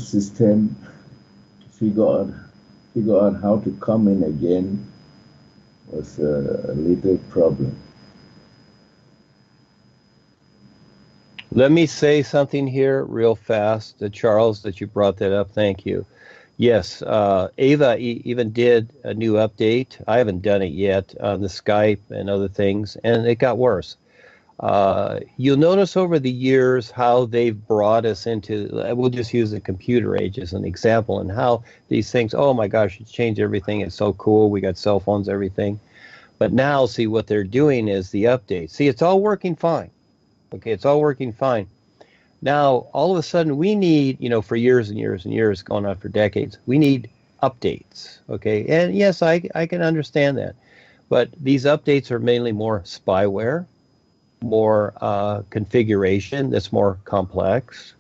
system, figure out, figure out how to come in again was a little problem. Let me say something here real fast, Charles, that you brought that up. Thank you. Yes, Ava even did a new update. I haven't done it yet on the Skype and other things, and it got worse. You'll notice over the years how they've brought us into, we'll just use the computer age as an example, and how these things, oh my gosh, it's changed everything. It's so cool. We got cell phones, everything. But now, see, what they're doing is the update. See, it's all working fine. Okay, it's all working fine. Now, all of a sudden, we need, for years and years and years, going on for decades, we need updates. Okay, and yes, I can understand that. But these updates are mainly more spyware, more configuration that's more complex,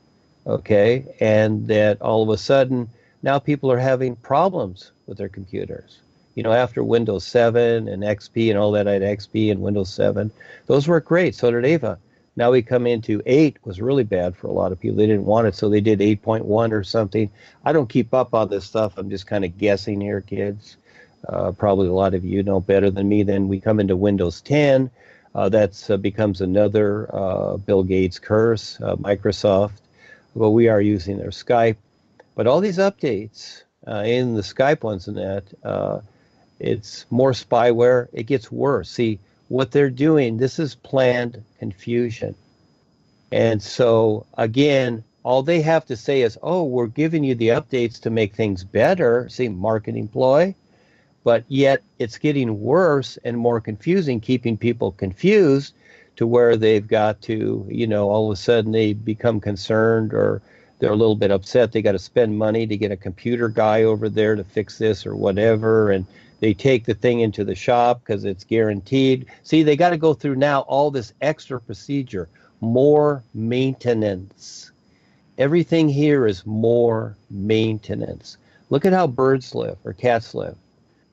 okay, and that all of a sudden now people are having problems with their computers. After Windows 7 and XP and all that, I had XP and Windows 7. Those work great. So did Ava. Now we come into 8 was really bad for a lot of people. They didn't want it, so they did 8.1 or something. I don't keep up on this stuff. I'm just kind of guessing here, kids. Probably a lot of you know better than me. Then we come into Windows 10. That becomes another Bill Gates curse, Microsoft. But we are using their Skype. But all these updates in the Skype ones and that, it's more spyware. It gets worse. See, what they're doing, this is planned confusion. And so, again, all they have to say is, oh, we're giving you the updates to make things better. See, marketing ploy. But yet it's getting worse and more confusing, keeping people confused to where they've got to, all of a sudden they become concerned or they're a little bit upset. They got to spend money to get a computer guy over there to fix this or whatever. And they take the thing into the shop because it's guaranteed. See, they got to go through now all this extra procedure, more maintenance. Everything here is more maintenance. Look at how birds live or cats live.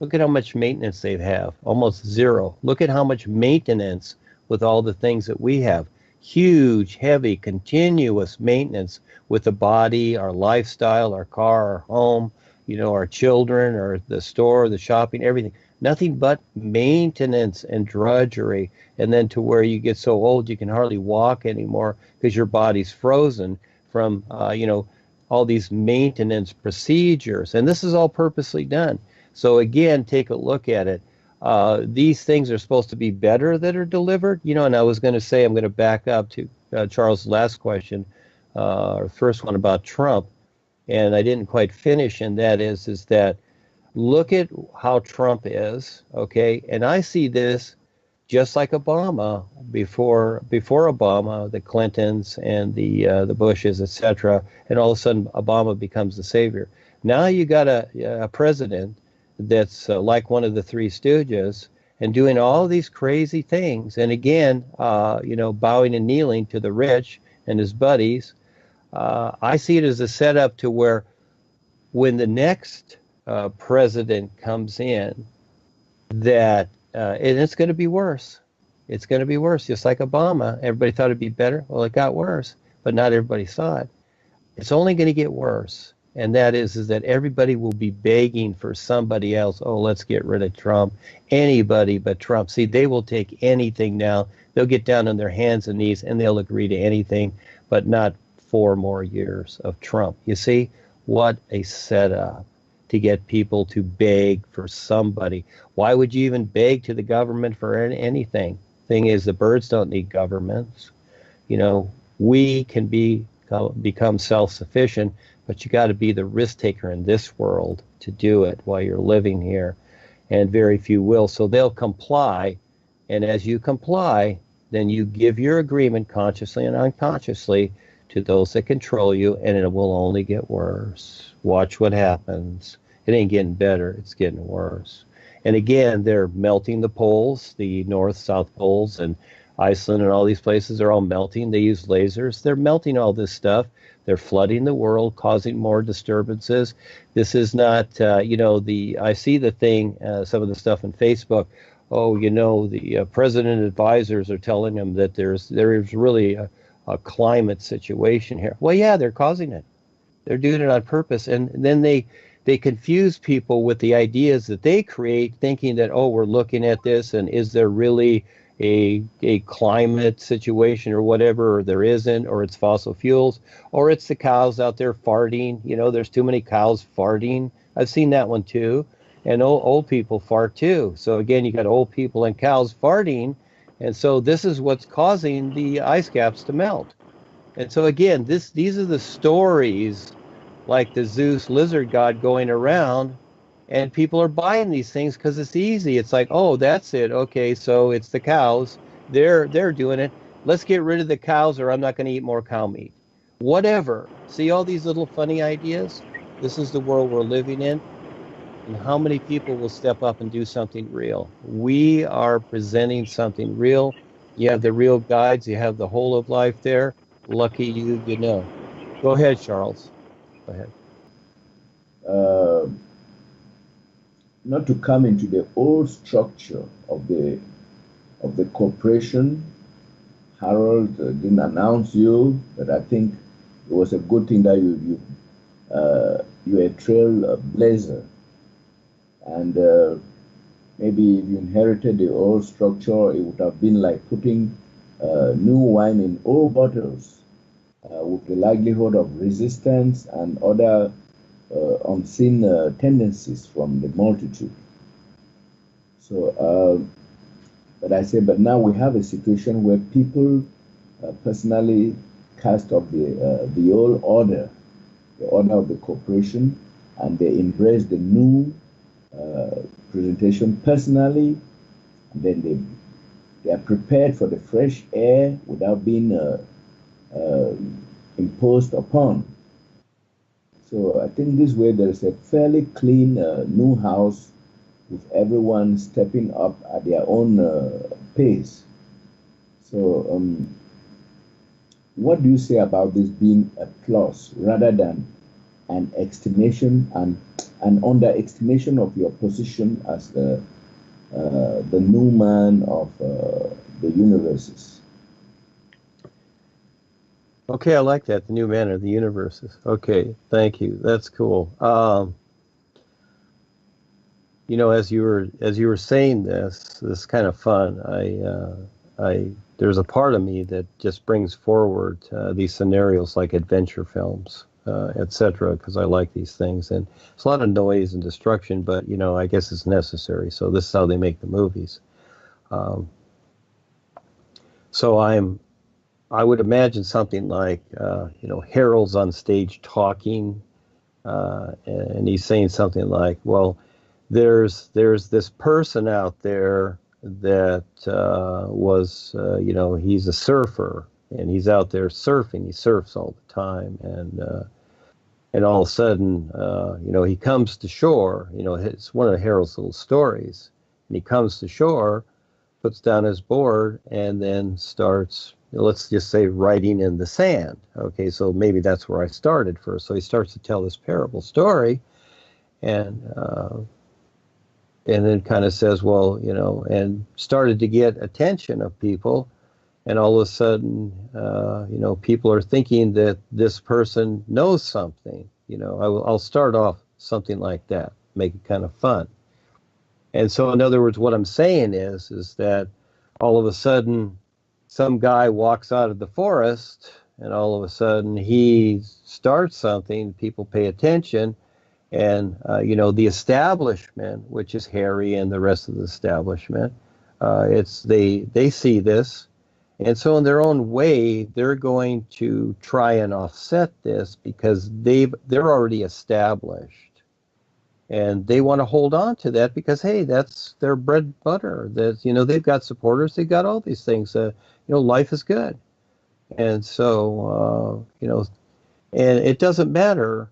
Look at how much maintenance they have, almost zero. Look at how much maintenance with all the things that we have. Huge, heavy, continuous maintenance with the body, our lifestyle, our car, our home, our children, or the store, the shopping, everything. Nothing but maintenance and drudgery. And then to where you get so old you can hardly walk anymore because your body's frozen from, all these maintenance procedures. And this is all purposely done. So again, take a look at it. These things are supposed to be better that are delivered, and I was going to say, I'm going to back up to Charles' last question, or first one about Trump, and I didn't quite finish, and that is that look at how Trump is, okay, and I see this just like Obama before Obama, the Clintons and the Bushes, etc., and all of a sudden Obama becomes the savior. Now you got a president that's like one of the Three Stooges and doing all these crazy things. And again, bowing and kneeling to the rich and his buddies. I see it as a setup to where when the next president comes in, that and it's going to be worse. It's going to be worse, just like Obama. Everybody thought it'd be better. Well, it got worse, but not everybody saw it. It's only going to get worse. And that is that everybody will be begging for somebody else. Oh, let's get rid of Trump. Anybody but Trump. See, they will take anything now. They'll get down on their hands and knees and they'll agree to anything, but not 4 more years of Trump. You see, what a setup to get people to beg for somebody. Why would you even beg to the government for anything? Thing is, the birds don't need governments. We can become self-sufficient, but you got to be the risk taker in this world to do it while you're living here, and very few will. So they'll comply, and as you comply, then you give your agreement consciously and unconsciously to those that control you, and it will only get worse. Watch what happens. It ain't getting better, it's getting worse. And again, they're melting the poles, the North, South poles, and Iceland and all these places are all melting. They use lasers. They're melting all this stuff. They're flooding the world, causing more disturbances. This is not, I see the thing, some of the stuff on Facebook. Oh, the president advisors are telling them that there is really a climate situation here. Well, yeah, they're causing it. They're doing it on purpose, and then they confuse people with the ideas that they create, thinking that, oh, we're looking at this, and is there really a climate situation or whatever, or there isn't, or it's fossil fuels, or it's the cows out there farting. There's too many cows farting. I've seen that one too, and old people fart too. So again, you got old people and cows farting, and so this is what's causing the ice caps to melt. And so again, these are the stories, like the Zeus lizard god going around, and people are buying these things because it's easy. It's like, oh, that's it. Okay, so it's the cows. They're doing it. Let's get rid of the cows, or I'm not going to eat more cow meat. Whatever. See all these little funny ideas? This is the world we're living in. And how many people will step up and do something real? We are presenting something real. You have the real guides. You have the whole of life there. Lucky you, Go ahead, Charles. Go ahead. Not to come into the old structure of the corporation. Harold didn't announce you, but I think it was a good thing that you're a trail blazer, and maybe if you inherited the old structure, it would have been like putting new wine in old bottles, with the likelihood of resistance and other unseen tendencies from the multitude. So, but now we have a situation where people personally cast off the old order, the order of the corporation, and they embrace the new presentation personally, and then they are prepared for the fresh air without being imposed upon. So I think this way there is a fairly clean new house, with everyone stepping up at their own pace. So what do you say about this being a plus rather than an estimation and an underestimation of your position as the new man of the universes? Okay, I like that. The new man of the universes. Okay, thank you. That's cool. As you were saying this is kind of fun. There's a part of me that just brings forward these scenarios like adventure films, etc., because I like these things, and it's a lot of noise and destruction, but I guess it's necessary. So this is how they make the movies. So I would imagine something like Harold's on stage talking, and he's saying something like, well, there's this person out there that was he's a surfer, and he's out there surfing. He surfs all the time, and all of a sudden he comes to shore. It's one of Harold's little stories, and he comes to shore, puts down his board, and then starts, let's just say, writing in the sand. Okay, so maybe that's where I started first. So he starts to tell this parable story, and then kind of says, well, and started to get attention of people, and all of a sudden, people are thinking that this person knows something. I'll start off something like that, make it kind of fun. And so, in other words, what I'm saying is that all of a sudden, some guy walks out of the forest, and all of a sudden he starts something, people pay attention, and the establishment, which is Harry and the rest of the establishment, they see this, and so in their own way they're going to try and offset this because they're already established, and they want to hold on to that because, hey, that's their bread and butter. That they've got supporters, they've got all these things. Life is good, and so and it doesn't matter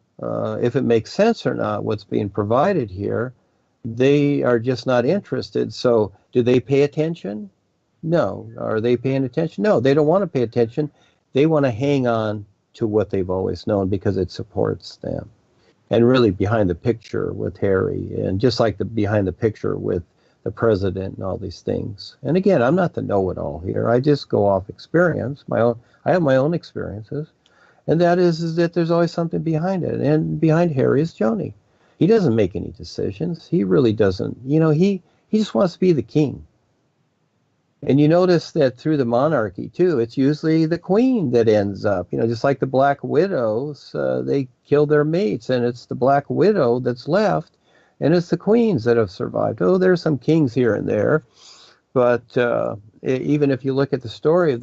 if it makes sense or not what's being provided here. They are just not interested. So do they pay attention? No. Are they paying attention? No, they don't want to pay attention. They want to hang on to what they've always known because it supports them. And really behind the picture with Harry, and just like the behind the picture with the president and all these things. And again, I'm not the know-it-all here. I just go off experience, I have my own experiences. And that is that there's always something behind it. And behind Harry is Joni. He doesn't make any decisions. He really doesn't. He just wants to be the king. And you notice that through the monarchy, too, it's usually the queen that ends up, just like the Black Widows, they kill their mates, and it's the Black Widow that's left, and it's the queens that have survived. Oh, there's some kings here and there, but even if you look at the story of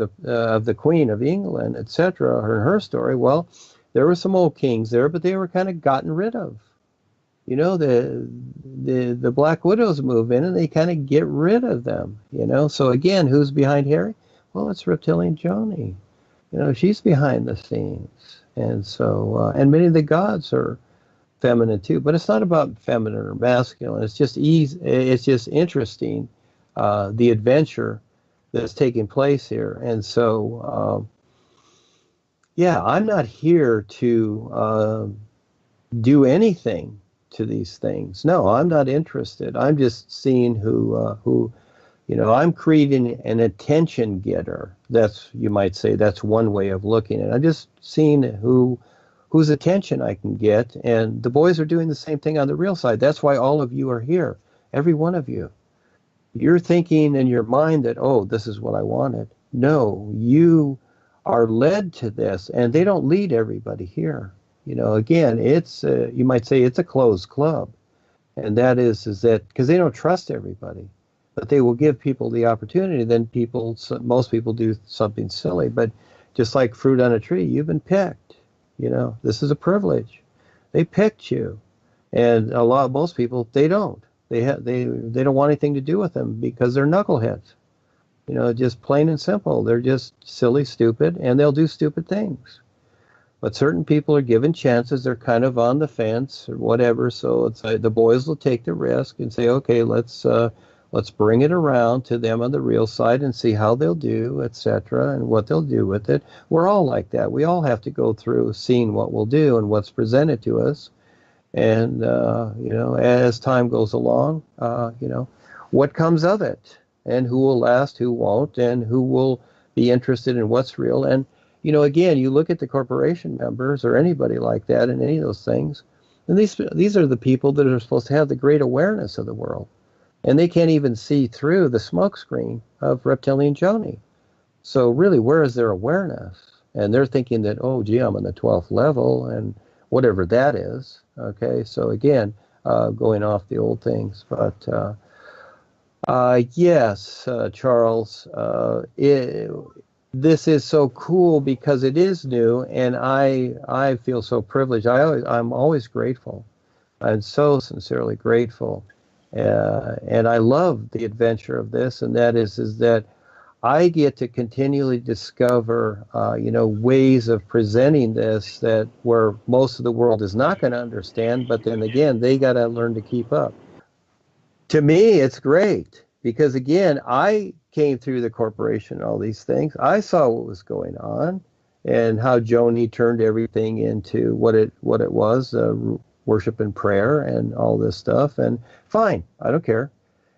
the Queen of England, etc., her story, well, there were some old kings there, but they were kind of gotten rid of. The Black Widows move in and they kind of get rid of them. So again, who's behind Harry? Well, it's Reptilian Joni. She's behind the scenes, and so and many of the gods are feminine too. But it's not about feminine or masculine. It's just easy. It's just interesting, the adventure that's taking place here. And so, yeah, I'm not here to do anything to these things. No, I'm not interested. I'm just seeing who I'm creating an attention getter. You might say that's one way of looking at it. I'm just seeing whose attention I can get. And the boys are doing the same thing on the real side. That's why all of you are here. Every one of you. You're thinking in your mind that, oh, this is what I wanted. No, you are led to this, and they don't lead everybody here. Again, it's you might say it's a closed club, and that is that because they don't trust everybody, but they will give people the opportunity. Then most people do something silly, but just like fruit on a tree, you've been picked. This is a privilege. They picked you, and most people they don't. They don't want anything to do with them because they're knuckleheads. Just plain and simple. They're just silly, stupid, and they'll do stupid things. But certain people are given chances. They're kind of on the fence or whatever. So it's like the boys will take the risk and say, okay, let's bring it around to them on the real side and see how they'll do, etc., and what they'll do with it. We're all like that. We all have to go through seeing what we'll do and what's presented to us. And as time goes along, what comes of it, and who will last, who won't, and who will be interested in what's real. And again, you look at the corporation members or anybody like that in any of those things, and these are the people that are supposed to have the great awareness of the world, and they can't even see through the smokescreen of Reptilian Joni. So really, where is their awareness? And they're thinking that, oh, gee, I'm on the 12th level, and whatever that is. Okay, so again, going off the old things, but yes, Charles, this is so cool because it is new, and I feel so privileged. I'm always grateful. I'm so sincerely grateful, and I love the adventure of this, and that is that I get to continually discover, ways of presenting this that where most of the world is not going to understand, but then again, they got to learn to keep up. To me, it's great because again, I came through the corporation and all these things. I saw what was going on and how Joni turned everything into what it was, worship and prayer and all this stuff. And fine, I don't care.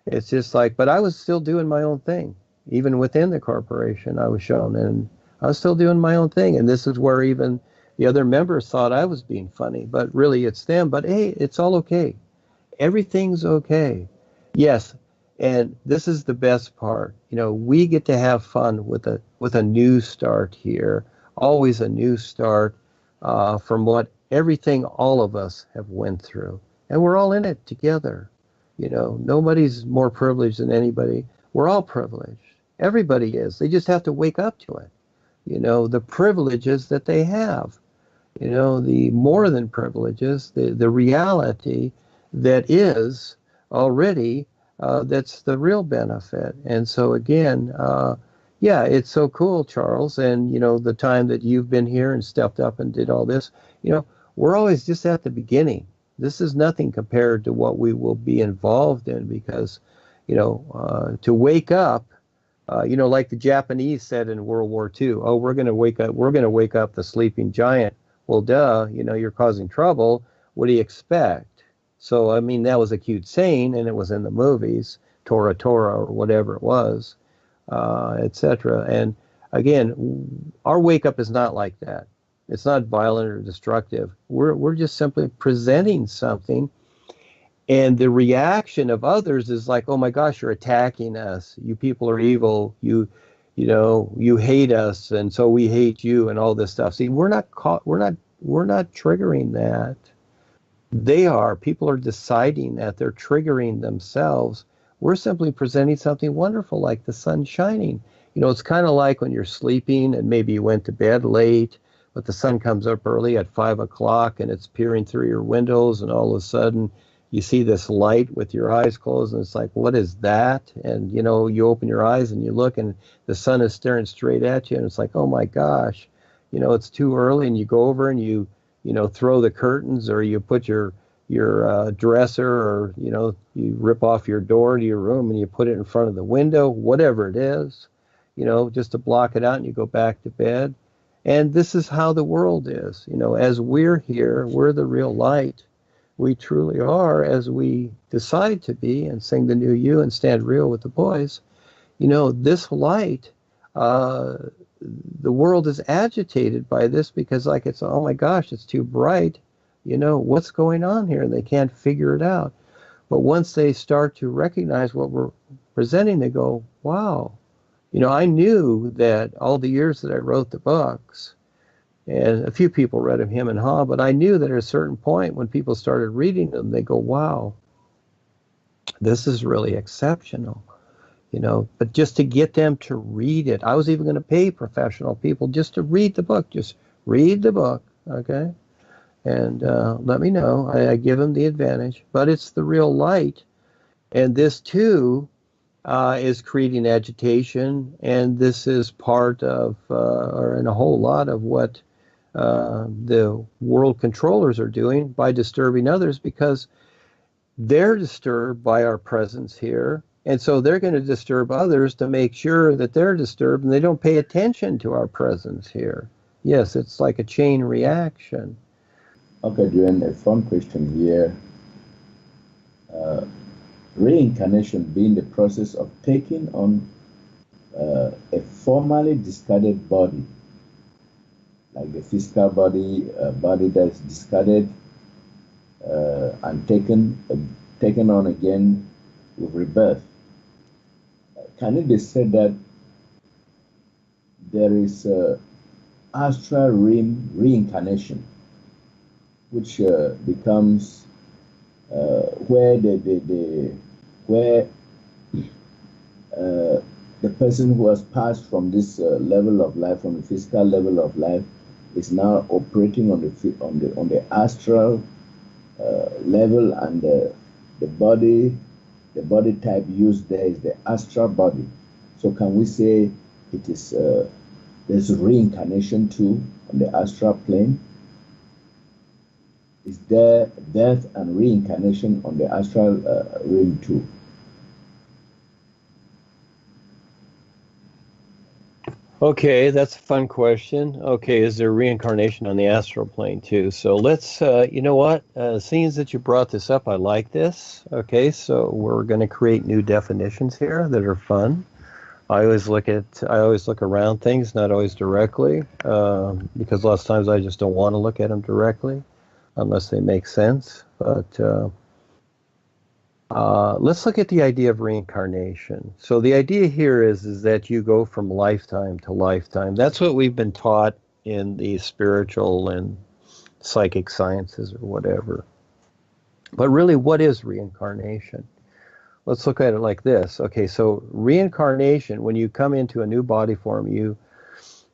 It's just like, but I was still doing my own thing. Even within the corporation, I was shown, and I was still doing my own thing. And this is where even the other members thought I was being funny, but really it's them. But hey, it's all okay. Everything's okay. Yes, and this is the best part. We get to have fun with a new start here. Always a new start from what everything all of us have went through, and we're all in it together. Nobody's more privileged than anybody. We're all privileged. Everybody is. They just have to wake up to it. The privileges that they have. The more than privileges, the reality that is already, that's the real benefit. And so again, yeah, it's so cool, Charles. And, the time that you've been here and stepped up and did all this, we're always just at the beginning. This is nothing compared to what we will be involved in because, to wake up, like the Japanese said in World War II, oh, we're going to wake up the sleeping giant. Well, duh, you're causing trouble. What do you expect? So, I mean, that was a cute saying, and it was in the movies, Tora Tora or whatever it was, etc. And again, our wake up is not like that. It's not violent or destructive. We're just simply presenting something, and the reaction of others is like, "Oh my gosh, you're attacking us. You people are evil. You hate us, and so we hate you, and all this stuff." See, we're not triggering that. They are. People are deciding that they're triggering themselves. We're simply presenting something wonderful, like the sun shining. It's kind of like when you're sleeping and maybe you went to bed late, but the sun comes up early at 5 o'clock and it's peering through your windows, and all of a sudden you see this light with your eyes closed, and it's like, what is that? And you open your eyes and you look, and the sun is staring straight at you, and it's like, oh my gosh, it's too early, and you go over and you throw the curtains, or you put your dresser, or you rip off your door to your room and you put it in front of the window, whatever it is, just to block it out, and you go back to bed. And this is how the world is. As we're here, we're the real light. We truly are, as we decide to be and sing the new you and stand real with the boys. This light, the world is agitated by this, because like, it's, oh my gosh, it's too bright. What's going on here? And they can't figure it out. But once they start to recognize what we're presenting, they go, wow. I knew that all the years that I wrote the books, and a few people read them, him and Ha, but I knew that at a certain point when people started reading them, they go, wow, this is really exceptional. But just to get them to read it, I was even going to pay professional people just to read the book. Just read the book, okay? And let me know. I give them the advantage. But it's the real light. And this, too, is creating agitation. And this is part of, or in a whole lot of what the world controllers are doing by disturbing others, because they're disturbed by our presence here. And so they're going to disturb others to make sure that they're disturbed, and they don't pay attention to our presence here. Yes, it's like a chain reaction. Okay, Duane, a fun question here. Reincarnation being the process of taking on a formerly discarded body, like the physical body, a body that's discarded and taken on again with rebirth. Can it be said that there is astral reincarnation, which becomes where the person who has passed from this level of life, from the physical level of life, is now operating on the astral level, and the body type used there is the astral body. So can we say it is there's reincarnation too on the astral plane? Is there death and reincarnation on the astral realm too? Okay, that's a fun question. Okay, is there reincarnation on the astral plane too? So let's, you know what? Seeing that you brought this up, I like this. Okay, so we're going to create new definitions here that are fun. I always look around things, not always directly, because lots of times I just don't want to look at them directly unless they make sense. But let's look at the idea of reincarnation. So the idea here is that you go from lifetime to lifetime. That's what we've been taught in the spiritual and psychic sciences or whatever. But really, what is reincarnation? Let's look at it like this. Okay, so reincarnation, when you come into a new body form,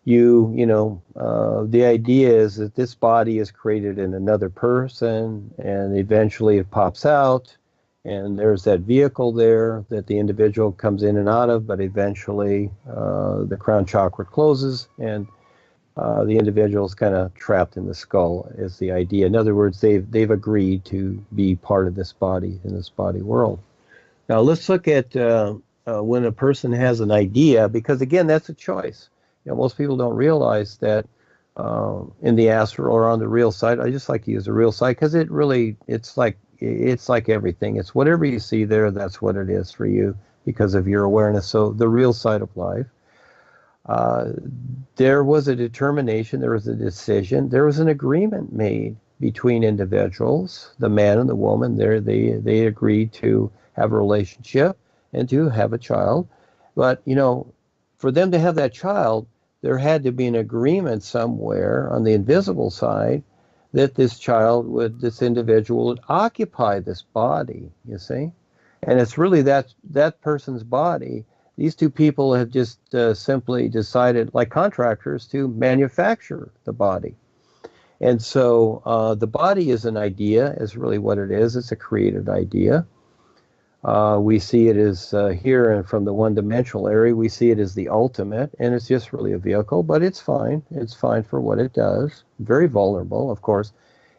the idea is that this body is created in another person, and eventually it pops out, and there's that vehicle there that the individual comes in and out of, but eventually the crown chakra closes, and the individual is kind of trapped in the skull, is the idea. In other words, they've agreed to be part of this body, in this body world. Now let's look at when a person has an idea, because again, that's a choice. Most people don't realize that in the astral or on the real side. I just like to use the real side because it's like everything. It's whatever you see there, that's what it is for you because of your awareness. So the real side of life. uh, there was a determination, there was a decision, there was an agreement made between individuals, the man and the woman. They agreed to have a relationship and to have a child. But, for them to have that child, there had to be an agreement somewhere on the invisible side that this individual would occupy this body, you see? And it's really that person's body. These two people have just simply decided, like contractors, to manufacture the body. And so the body is an idea, is really what it is. It's a created idea. We see it as here and from the one-dimensional area, we see it as the ultimate, and it's just really a vehicle, but it's fine. It's fine for what it does. Very vulnerable, of course.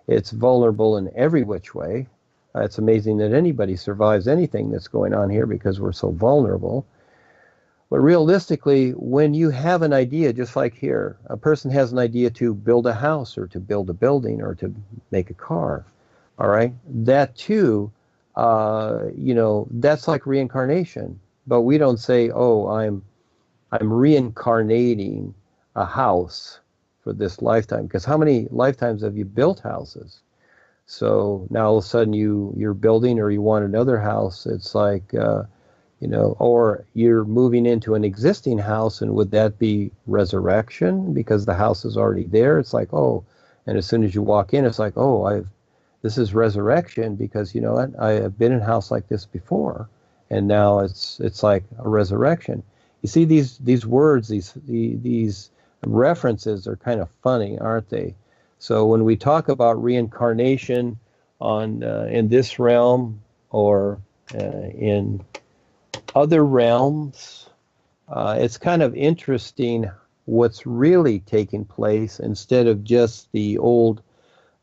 It's vulnerable in every which way. It's amazing that anybody survives anything that's going on here because we're so vulnerable. But realistically, when you have an idea, just like here, a person has an idea to build a house or to build a building or to make a car, all right? That too, that's like reincarnation. But we don't say, oh, I'm reincarnating a house for this lifetime. Because how many lifetimes have you built houses? So now all of a sudden you're building or you want another house. It's like, or you're moving into an existing house, and would that be resurrection because the house is already there? It's like, oh, and as soon as you walk in, it's like, oh, this is resurrection because you know what? I have been in a house like this before, and now it's like a resurrection. You see, these words, these references are kind of funny, aren't they? So when we talk about reincarnation in this realm or in other realms, it's kind of interesting what's really taking place instead of just the old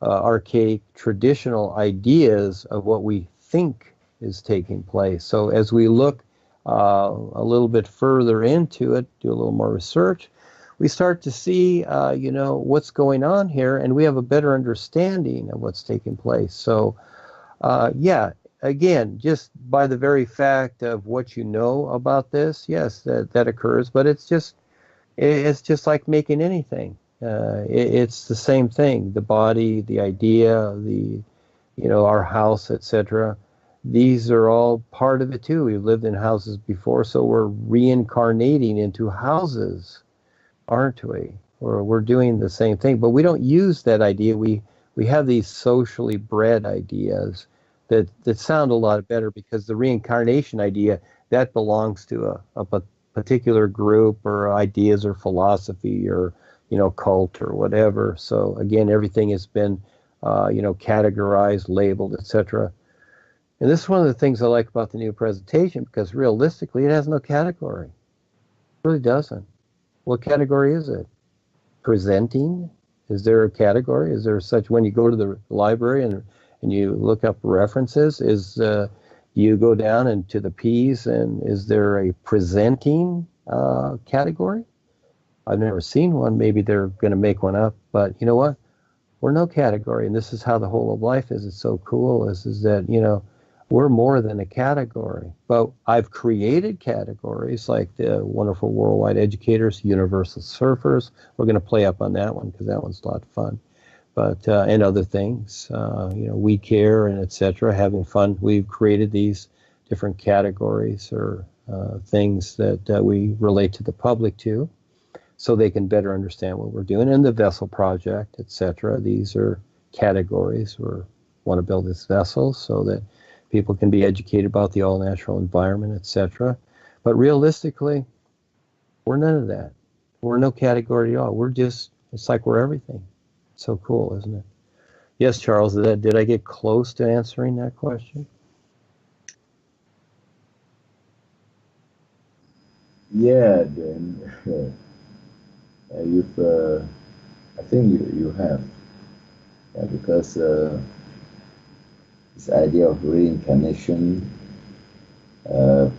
archaic traditional ideas of what we think is taking place. So as we look a little bit further into it, do a little more research, we start to see, what's going on here, and we have a better understanding of what's taking place. So, again, just by the very fact of what you know about this, yes, that occurs, but it's just like making anything. It's the same thing. The body, the idea, our house, etc. These are all part of it too. We've lived in houses before, so we're reincarnating into houses, aren't we? Or we're doing the same thing, but we don't use that idea. We have these socially bred ideas that sound a lot better because the reincarnation idea, that belongs to a particular group or ideas or philosophy or cult or whatever. So again, everything has been categorized, labeled, etc. And this is one of the things I like about the new presentation, because realistically it has no category. It really doesn't. What category is it? Presenting? Is there a category? Is there such, when you go to the library and you look up references, you go down into the P's, and is there a presenting category? I've never seen one. Maybe they're going to make one up, but you know what? We're no category, and this is how the whole of life is. It's so cool is that, we're more than a category. But I've created categories like the wonderful worldwide educators, universal surfers. We're going to play up on that one because that one's a lot of fun. But and other things, we care and etc. Having fun. We've created these different categories or things that we relate to the public to, so they can better understand what we're doing. And the vessel project, etc. These are categories. We want to build this vessel so that people can be educated about the all-natural environment, etc. But realistically, we're none of that. We're no category at all. It's like we're everything. It's so cool, isn't it? Yes, Charles, did I get close to answering that question? Yeah, then I think you have, because this idea of reincarnation,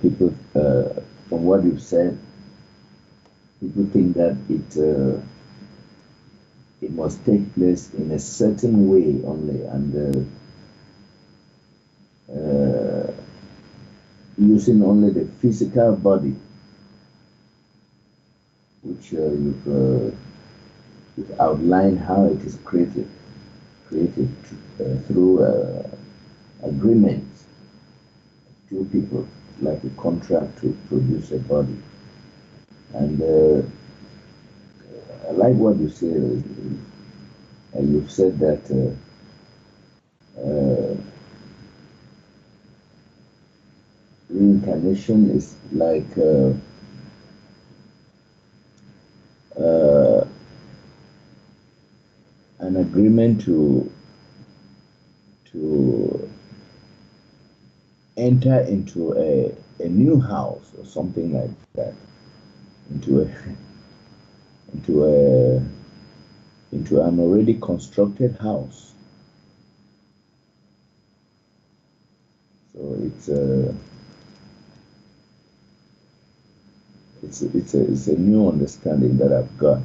people, from what you've said, people think that it must take place in a certain way only, and using only the physical body, which which you've outlined how it is created through agreements of two people, like a contract to produce a body. And I like what you say, and you've said that reincarnation is like an agreement to enter into a new house or something like that, into a into a into an already constructed house. So it's a new understanding that I've got.